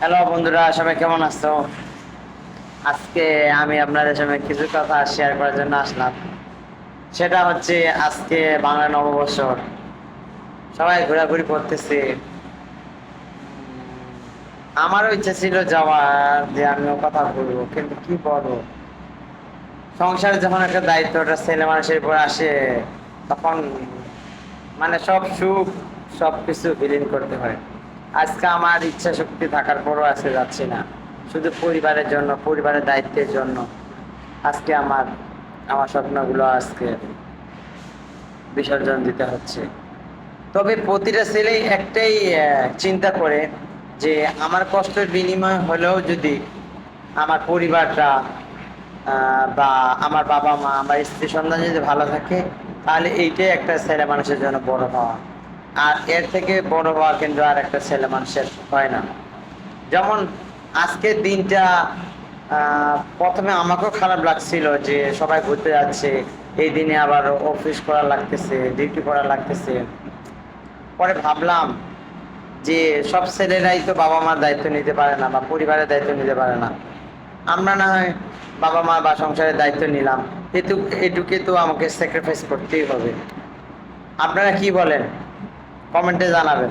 Hello বন্ধুরা, সবাই কেমন আছো? আজকে আমি আপনাদের সঙ্গে কিছু কথা শেয়ার করার জন্য আসলাম। সেটা হচ্ছে আজকে বাংলা নববর্ষর, সবাই ঘোরাঘুরি করতেছে। আমারও ইচ্ছা ছিল যাওয়ার, যে আমিও কথা বলবো, কিন্তু কি বলবো, সংসারে যখন একটা দায়িত্বটা ছেলে মানুষের উপর আসে, তখন মানে সব সুখ সবকিছু বিলীন করতে হয়। আজকে আমার ইচ্ছা শক্তি থাকার পরও আজকে যাচ্ছি না, শুধু পরিবারের জন্য, পরিবারের দায়িত্বের জন্য। আজকে আমার আমার স্বপ্নগুলো আজকে বিসর্জন দিতে হচ্ছে। তবে প্রতিটা ছেলেই একটাই চিন্তা করে, যে আমার কষ্টের বিনিময় হলেও যদি আমার পরিবারটা বা আমার বাবা মা, আমার স্ত্রী সন্তান যদি ভালো থাকে, তাহলে এইটাই একটা ছেলে মানুষের জন্য বড় হওয়া। আর এর থেকে বড় হওয়া কিন্তু আর একটা ছেলে মানুষের হয় না। যেমন আজকের দিনটা, প্রথমে আমাকেও খারাপ লাগছিল যে সবাই ঘুরতে যাচ্ছে, এই দিনে আবার অফিস করা লাগতেছে, ডিউটি করা লাগতেছে। পরে ভাবলাম যে সব ছেলেরাই তো বাবা মার দায়িত্ব নিতে পারে না বা পরিবারের দায়িত্ব নিতে পারে না। আমরা না হয় বাবা মা বা সংসারের দায়িত্ব নিলাম, এটুকে তো আমাকে স্যাক্রিফাইস করতেই হবে। আপনারা কি বলেন? কমেন্টে জানাবেন।